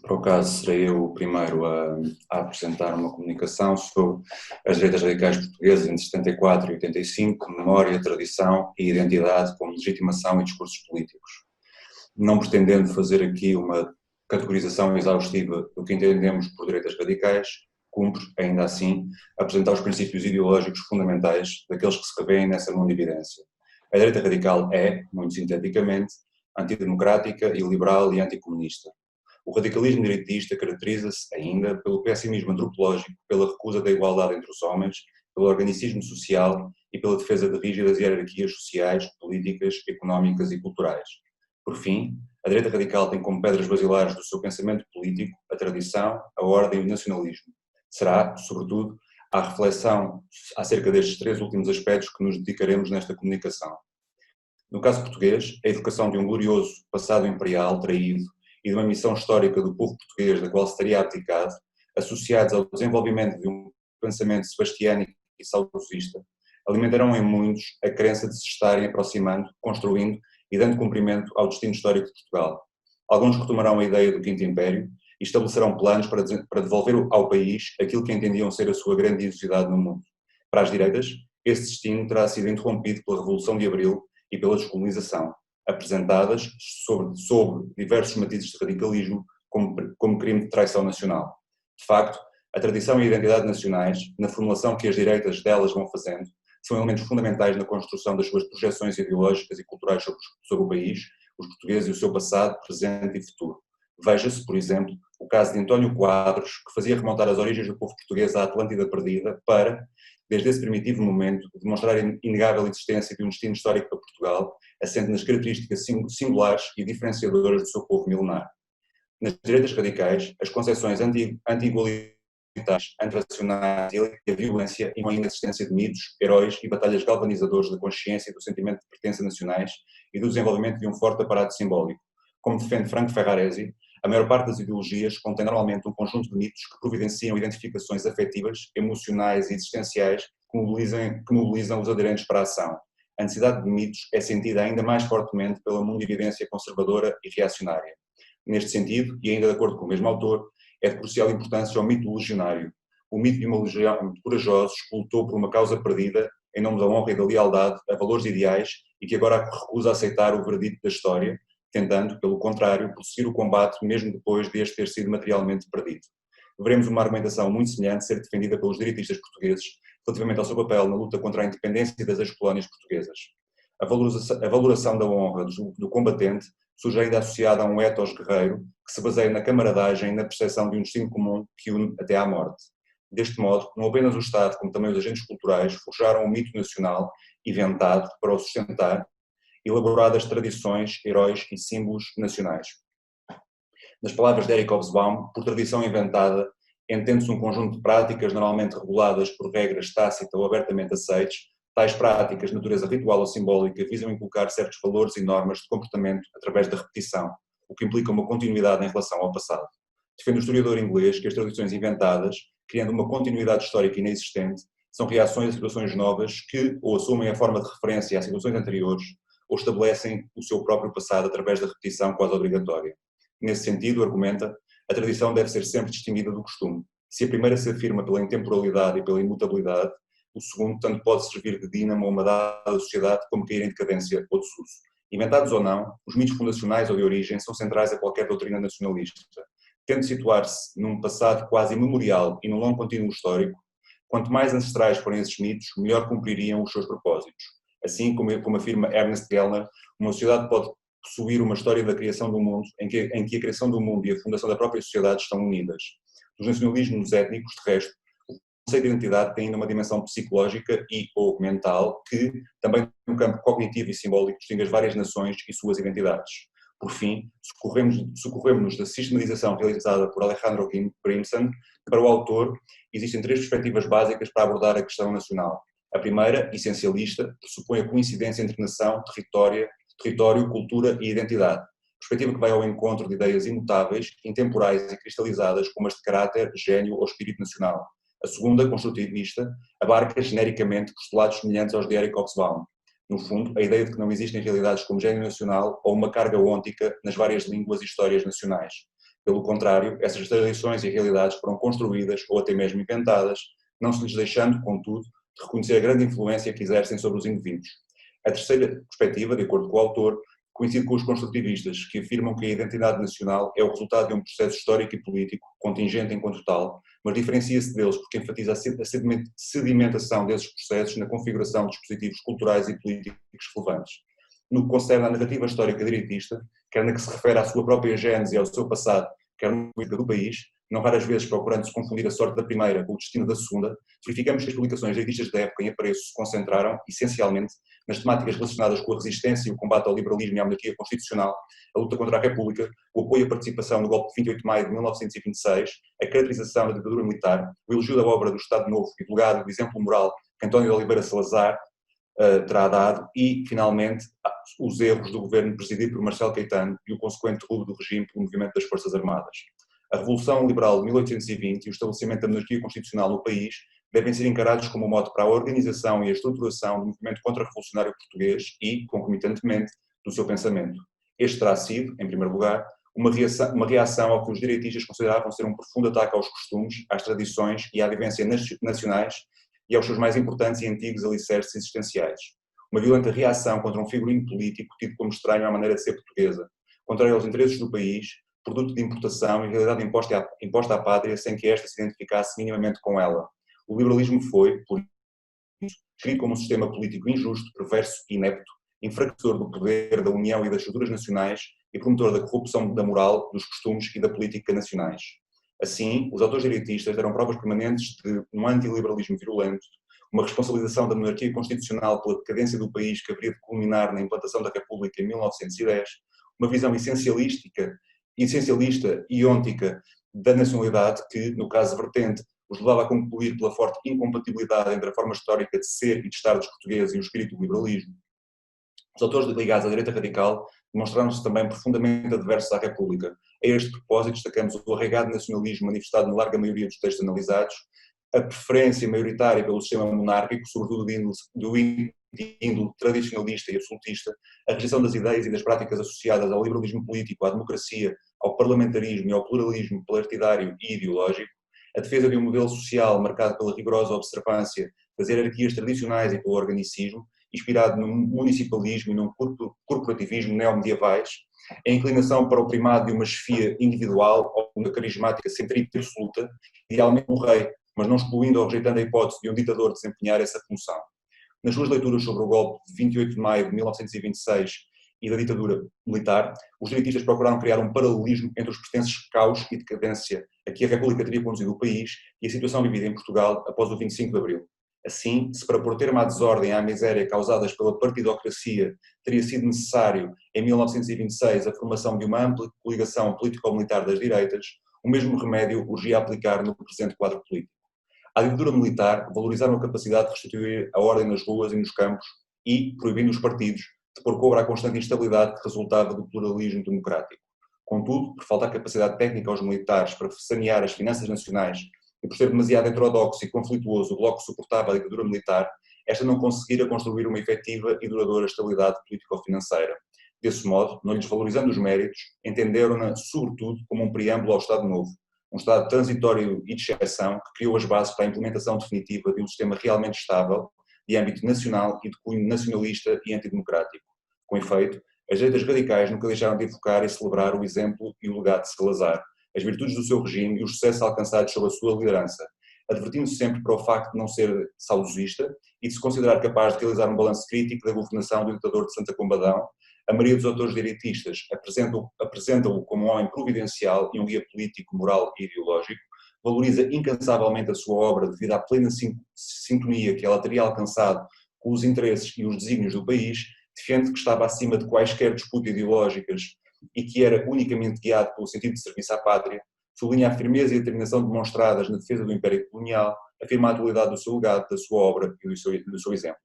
Por acaso, serei eu o primeiro a apresentar uma comunicação sobre as direitas radicais portuguesas entre 74 e 85, memória, tradição e identidade como legitimação e discursos políticos. Não pretendendo fazer aqui uma categorização exaustiva do que entendemos por direitas radicais, cumpre, ainda assim, apresentar os princípios ideológicos fundamentais daqueles que se revêem nessa mundividência. A direita radical é, muito sinteticamente, antidemocrática, iliberal e anticomunista. O radicalismo direitista caracteriza-se ainda pelo pessimismo antropológico, pela recusa da igualdade entre os homens, pelo organicismo social e pela defesa de rígidas hierarquias sociais, políticas, económicas e culturais. Por fim, a direita radical tem como pedras basilares do seu pensamento político a tradição, a ordem e o nacionalismo. Será, sobretudo, à reflexão acerca destes três últimos aspectos que nos dedicaremos nesta comunicação. No caso português, a evocação de um glorioso passado imperial traído e de uma missão histórica do povo português da qual se teria abdicado, associados ao desenvolvimento de um pensamento sebastiânico e saudosista, alimentarão em muitos a crença de se estarem aproximando, construindo e dando cumprimento ao destino histórico de Portugal. Alguns retomarão a ideia do Quinto Império e estabelecerão planos para devolver ao país aquilo que entendiam ser a sua grandiosidade no mundo. Para as direitas, esse destino terá sido interrompido pela Revolução de Abril e pela descolonização, apresentadas sob diversos matizes de radicalismo como crime de traição nacional. De facto, a tradição e a identidade nacionais, na formulação que as direitas delas vão fazendo, são elementos fundamentais na construção das suas projeções ideológicas e culturais sobre o país, os portugueses e o seu passado, presente e futuro. Veja-se, por exemplo, o caso de António Quadros, que fazia remontar as origens do povo português à Atlântida perdida para, desde esse primitivo momento, demonstrar a inegável existência de um destino histórico para Portugal, assente nas características singulares e diferenciadoras do seu povo milenar. Nas direitas radicais, as concepções anti-igualitárias, antirracionais e a violência incluem a existência de mitos, heróis e batalhas galvanizadores da consciência e do sentimento de pertença nacionais e do desenvolvimento de um forte aparato simbólico. Como defende Franco Ferraresi, a maior parte das ideologias contém normalmente um conjunto de mitos que providenciam identificações afetivas, emocionais e existenciais que mobilizam os aderentes para a ação. A necessidade de mitos é sentida ainda mais fortemente pela mundividência conservadora e reacionária. Neste sentido, e ainda de acordo com o mesmo autor, é de crucial importância o mito legionário. O mito de uma legião de corajosos que lutou por uma causa perdida em nome da honra e da lealdade a valores ideais e que agora recusa a aceitar o veredito da história, tentando, pelo contrário, prosseguir o combate mesmo depois deste ter sido materialmente perdido. Veremos uma argumentação muito semelhante ser defendida pelos direitistas portugueses relativamente ao seu papel na luta contra a independência das ex-colónias portuguesas. A valoração da honra do combatente surge ainda associada a um ethos guerreiro que se baseia na camaradagem e na percepção de um destino comum que une até à morte. Deste modo, não apenas o Estado, como também os agentes culturais forjaram um mito nacional inventado para o sustentar, elaboradas tradições, heróis e símbolos nacionais. Nas palavras de Eric Hobsbawm, por tradição inventada, entende-se um conjunto de práticas normalmente reguladas por regras tácitas ou abertamente aceites. Tais práticas de natureza ritual ou simbólica visam inculcar certos valores e normas de comportamento através da repetição, o que implica uma continuidade em relação ao passado. Defende o historiador inglês que as tradições inventadas, criando uma continuidade histórica inexistente, são reações a situações novas que ou assumem a forma de referência a situações anteriores ou estabelecem o seu próprio passado através da repetição quase obrigatória. Nesse sentido, argumenta, a tradição deve ser sempre distinguida do costume. Se a primeira se afirma pela intemporalidade e pela imutabilidade, o segundo tanto pode servir de dínamo a uma dada sociedade como cair em decadência ou desuso. Inventados ou não, os mitos fundacionais ou de origem são centrais a qualquer doutrina nacionalista. Tendo situar-se num passado quase imemorial e num longo contínuo histórico, quanto mais ancestrais forem esses mitos, melhor cumpririam os seus propósitos. Assim, como afirma Ernest Gellner, uma sociedade pode possuir uma história da criação do mundo em que a criação do mundo e a fundação da própria sociedade estão unidas. Dos nacionalismos étnicos, de resto, o conceito de identidade tem ainda uma dimensão psicológica e ou mental que, também no campo cognitivo e simbólico, distingue as várias nações e suas identidades. Por fim, socorremos-nos da sistematização realizada por Alejandro Grimson. Para o autor, existem três perspectivas básicas para abordar a questão nacional. A primeira, essencialista, pressupõe a coincidência entre nação, território, cultura e identidade, perspectiva que vai ao encontro de ideias imutáveis, intemporais e cristalizadas como as de caráter, gênio ou espírito nacional. A segunda, construtivista, abarca genericamente postulados semelhantes aos de Eric Hobsbawm. No fundo, a ideia de que não existem realidades como gênio nacional ou uma carga ôntica nas várias línguas e histórias nacionais. Pelo contrário, essas tradições e realidades foram construídas ou até mesmo inventadas, não se lhes deixando, contudo, de reconhecer a grande influência que exercem sobre os indivíduos. A terceira perspectiva, de acordo com o autor, coincide com os construtivistas, que afirmam que a identidade nacional é o resultado de um processo histórico e político, contingente enquanto tal, mas diferencia-se deles porque enfatiza a sedimentação desses processos na configuração de dispositivos culturais e políticos relevantes. No que concerne à narrativa histórica direitista, quer na que se refere à sua própria gênese e ao seu passado, quer na política do país, não raras vezes procurando-se confundir a sorte da primeira com o destino da segunda, verificamos que as publicações direitistas da época em apreço se concentraram, essencialmente, nas temáticas relacionadas com a resistência e o combate ao liberalismo e à monarquia constitucional, a luta contra a República, o apoio à participação no golpe de 28 de maio de 1926, a caracterização da ditadura militar, o elogio da obra do Estado Novo e do legado do exemplo moral que António de Oliveira Salazar terá dado e, finalmente, os erros do governo presidido por Marcelo Caetano e o consequente roubo do regime pelo movimento das Forças Armadas. A Revolução Liberal de 1820 e o estabelecimento da monarquia constitucional no país devem ser encarados como um modo para a organização e a estruturação do movimento contra-revolucionário português e, concomitantemente, do seu pensamento. Este terá sido, em primeiro lugar, uma reação ao que os direitistas consideravam ser um profundo ataque aos costumes, às tradições e à vivência nacionais e aos seus mais importantes e antigos alicerces existenciais. Uma violenta reação contra um figurino político tido como estranho à maneira de ser portuguesa, contrário aos interesses do país, produto de importação e realidade imposta à pátria sem que esta se identificasse minimamente com ela. O liberalismo foi, por isso, descrito como um sistema político injusto, perverso e inepto, enfraquecedor do poder, da união e das estruturas nacionais e promotor da corrupção da moral, dos costumes e da política nacionais. Assim, os autores direitistas deram provas permanentes de um antiliberalismo virulento, uma responsabilização da monarquia constitucional pela decadência do país que haveria de culminar na implantação da República em 1910, uma visão essencialista e ôntica da nacionalidade que, no caso vertente, os levava a concluir pela forte incompatibilidade entre a forma histórica de ser e de estar dos portugueses e o espírito do liberalismo. Os autores ligados à direita radical demonstraram-se também profundamente adversos à República. A este propósito, destacamos o arraigado nacionalismo manifestado na larga maioria dos textos analisados, a preferência maioritária pelo sistema monárquico, sobretudo de índole tradicionalista e absolutista, a rejeição das ideias e das práticas associadas ao liberalismo político, à democracia, ao parlamentarismo e ao pluralismo partidário e ideológico, a defesa de um modelo social marcado pela rigorosa observância das hierarquias tradicionais e pelo organicismo, inspirado num municipalismo e num corporativismo neomedievais, a inclinação para o primado de uma chefia individual ou uma carismática centrípeta absoluta, idealmente um rei, mas não excluindo ou rejeitando a hipótese de um ditador desempenhar essa função. Nas suas leituras sobre o golpe de 28 de maio de 1926 e da ditadura militar, os direitistas procuraram criar um paralelismo entre os pretensos caos e decadência a que a República teria conduzido o país e a situação vivida em Portugal após o 25 de Abril. Assim, se para pôr termo à desordem e à miséria causadas pela partidocracia teria sido necessário, em 1926, a formação de uma ampla coligação político-militar das direitas, o mesmo remédio urgia aplicar no presente quadro político. À ditadura militar, valorizaram a capacidade de restituir a ordem nas ruas e nos campos e, proibindo os partidos, de pôr cobro à constante instabilidade que resultava do pluralismo democrático. Contudo, por faltar capacidade técnica aos militares para sanear as finanças nacionais e por ser demasiado heterodoxo e conflituoso o bloco que suportava a ditadura militar, esta não conseguira construir uma efetiva e duradoura estabilidade político-financeira. Desse modo, não lhes valorizando os méritos, entenderam-na, sobretudo, como um preâmbulo ao Estado Novo, um Estado transitório e de exceção que criou as bases para a implementação definitiva de um sistema realmente estável, de âmbito nacional e de cunho nacionalista e antidemocrático. Com efeito, as direitas radicais nunca deixaram de evocar e celebrar o exemplo e o legado de Salazar, as virtudes do seu regime e os sucessos alcançados sob a sua liderança, advertindo-se sempre para o facto de não ser saudosista e de se considerar capaz de realizar um balanço crítico da governação do ditador de Santa Combadão. A maioria dos autores direitistas apresentam-o como um homem providencial e um guia político, moral e ideológico, valoriza incansavelmente a sua obra devido à plena sintonia que ela teria alcançado com os interesses e os desígnios do país, defende que estava acima de quaisquer disputas ideológicas e que era unicamente guiado pelo sentido de serviço à pátria, sublinha a firmeza e a determinação demonstradas na defesa do Império Colonial, afirma a atualidade do seu legado, da sua obra e do seu exemplo.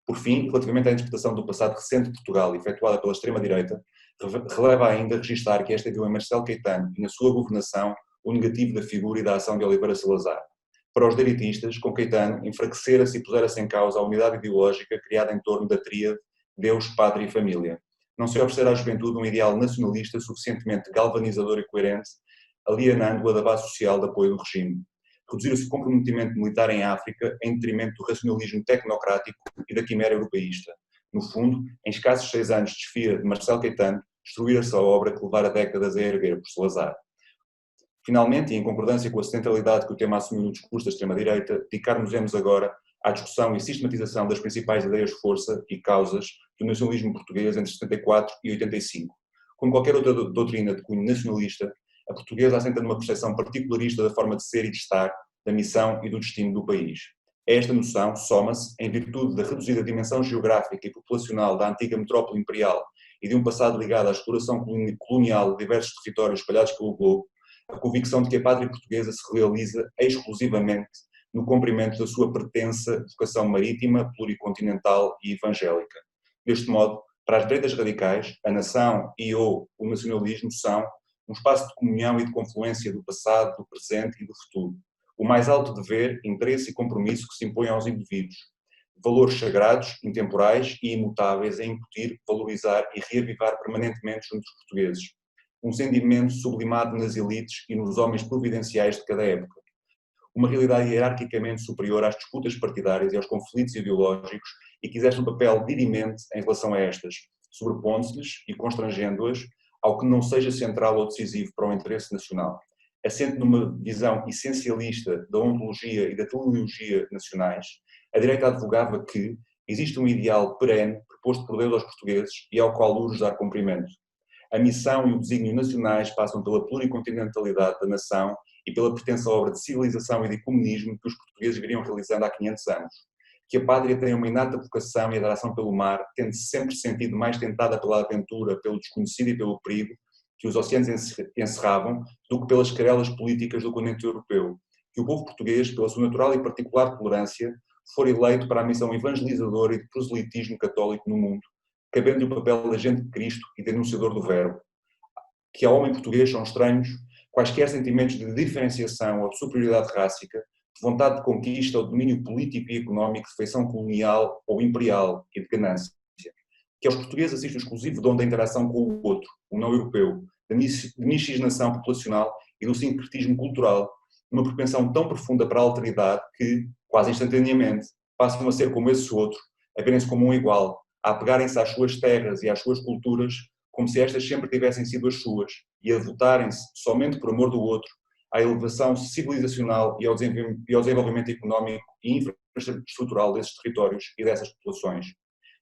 Por fim, relativamente à interpretação do passado recente de Portugal, efetuada pela extrema-direita, releva ainda registar que esta viu em Marcelo Caetano e na sua governação o negativo da figura e da ação de Oliveira Salazar. Para os direitistas, com Caetano, enfraquecera-se e pusera-se em causa a unidade ideológica criada em torno da tríade Deus, Pátria e Família. Não se oferecerá à juventude um ideal nacionalista suficientemente galvanizador e coerente, alienando-a da base social de apoio do regime. Reduzir o seu comprometimento militar em África em detrimento do racionalismo tecnocrático e da quimera europeísta. No fundo, em escassos 6 anos de desfia de Marcelo Caetano, destruir a sua obra que levara décadas a erguer por Salazar. Finalmente, e em concordância com a centralidade que o tema assumiu no discurso da extrema-direita, dedicar-nos-emos agora à discussão e sistematização das principais ideias-força e causas do nacionalismo português entre 74 e 85. Como qualquer outra doutrina de cunho nacionalista, a portuguesa assenta numa percepção particularista da forma de ser e de estar, da missão e do destino do país. Esta noção soma-se, em virtude da reduzida dimensão geográfica e populacional da antiga metrópole imperial e de um passado ligado à exploração colonial de diversos territórios espalhados pelo globo, a convicção de que a pátria portuguesa se realiza exclusivamente no cumprimento da sua pretensa vocação marítima, pluricontinental e evangélica. Deste modo, para as direitas radicais, a nação e ou o nacionalismo são um espaço de comunhão e de confluência do passado, do presente e do futuro. O mais alto dever, interesse e compromisso que se impõe aos indivíduos. Valores sagrados, intemporais e imutáveis a incutir, valorizar e reavivar permanentemente junto dos portugueses. Um sentimento sublimado nas elites e nos homens providenciais de cada época. Uma realidade hierarquicamente superior às disputas partidárias e aos conflitos ideológicos e que exerce um papel dirimente em relação a estas, sobrepondo-se-lhes e constrangendo-as ao que não seja central ou decisivo para o interesse nacional. Assente numa visão essencialista da ontologia e da teleologia nacionais, a direita advogava que existe um ideal perene proposto por Deus aos portugueses e ao qual urge dar cumprimento. A missão e o desígnio nacionais passam pela pluricontinentalidade da nação e pela pertença à obra de civilização e de comunismo que os portugueses viriam realizando há 500 anos. Que a pátria tem uma inata vocação e adoração pelo mar, tendo-se sempre sentido mais tentada pela aventura, pelo desconhecido e pelo perigo que os oceanos encerravam, do que pelas querelas políticas do continente europeu. Que o povo português, pela sua natural e particular tolerância, for eleito para a missão evangelizadora e de proselitismo católico no mundo, cabendo-lhe o papel de agente de Cristo e denunciador do verbo. Que ao homem português são estranhos quaisquer sentimentos de diferenciação ou de superioridade rássica, de vontade de conquista ou de domínio político e económico, de feição colonial ou imperial e de ganância. Que aos portugueses assiste o exclusivo dom da interação com o outro, o não europeu, da miscigenação populacional e do sincretismo cultural, uma propensão tão profunda para a alteridade que, quase instantaneamente, passam a ser como esse outro, a verem-se como um igual, a apegarem-se às suas terras e às suas culturas como se estas sempre tivessem sido as suas e a devotarem-se, somente por amor do outro, à elevação civilizacional e ao desenvolvimento económico e infraestrutural desses territórios e dessas populações.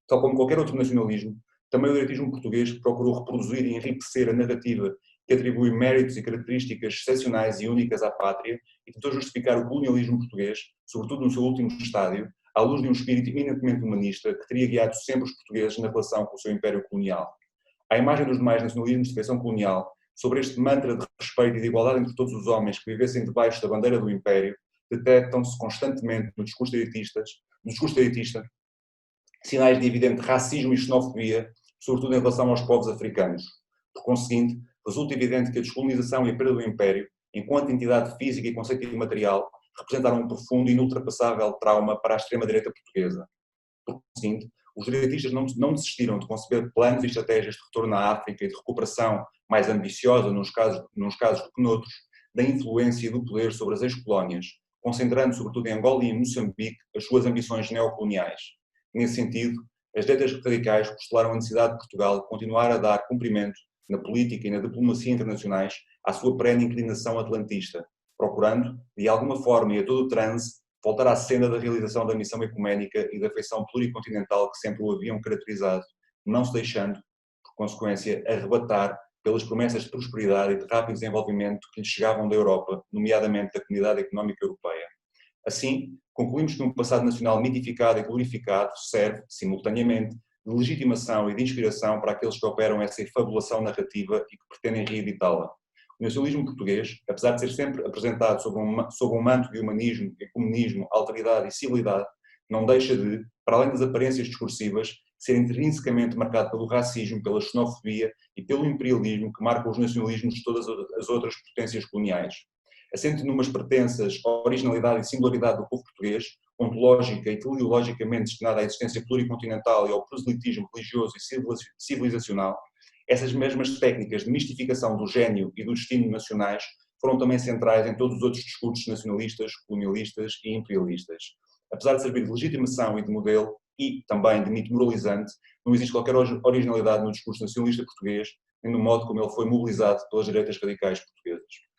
Tal como qualquer outro nacionalismo, também o direitismo português procurou reproduzir e enriquecer a narrativa que atribui méritos e características excepcionais e únicas à pátria e tentou justificar o colonialismo português, sobretudo no seu último estádio, à luz de um espírito eminentemente humanista que teria guiado sempre os portugueses na relação com o seu império colonial. À imagem dos demais nacionalismos de feição colonial, sobre este mantra de respeito e de igualdade entre todos os homens que vivessem debaixo da bandeira do império, detectam-se constantemente no discurso direitista sinais de evidente racismo e xenofobia, sobretudo em relação aos povos africanos. Por conseguinte, resulta evidente que a descolonização e a perda do império, enquanto entidade física e conceito imaterial, representaram um profundo e inultrapassável trauma para a extrema-direita portuguesa. Por conseguinte, os direitistas não desistiram de conceber planos e estratégias de retorno à África e de recuperação mais ambiciosa, nos casos do que noutros, da influência e do poder sobre as ex-colónias, concentrando sobretudo em Angola e em Moçambique as suas ambições neocoloniais. Nesse sentido, as direitas radicais postularam a necessidade de Portugal continuar a dar cumprimento na política e na diplomacia internacionais à sua perene inclinação atlantista, procurando, de alguma forma e a todo o transe, voltar à senda da realização da missão ecuménica e da feição pluricontinental que sempre o haviam caracterizado, não se deixando, por consequência, arrebatar pelas promessas de prosperidade e de rápido desenvolvimento que lhe chegavam da Europa, nomeadamente da Comunidade Económica Europeia. Assim, concluímos que um passado nacional mitificado e glorificado serve, simultaneamente, de legitimação e de inspiração para aqueles que operam essa efabulação narrativa e que pretendem reeditá-la. O nacionalismo português, apesar de ser sempre apresentado sob um manto de humanismo, comunismo, alteridade e civilidade, não deixa de, para além das aparências discursivas, ser intrinsecamente marcado pelo racismo, pela xenofobia e pelo imperialismo que marcam os nacionalismos de todas as outras potências coloniais. Assente numas pretensas originalidade e singularidade do povo português, ontológica e teleologicamente destinada à existência pluricontinental e ao proselitismo religioso e civilizacional, essas mesmas técnicas de mistificação do gênio e do destino nacionais foram também centrais em todos os outros discursos nacionalistas, colonialistas e imperialistas. Apesar de servir de legitimação e de modelo, e também de mito moralizante, não existe qualquer originalidade no discurso nacionalista português, nem no modo como ele foi mobilizado pelas direitas radicais portuguesas.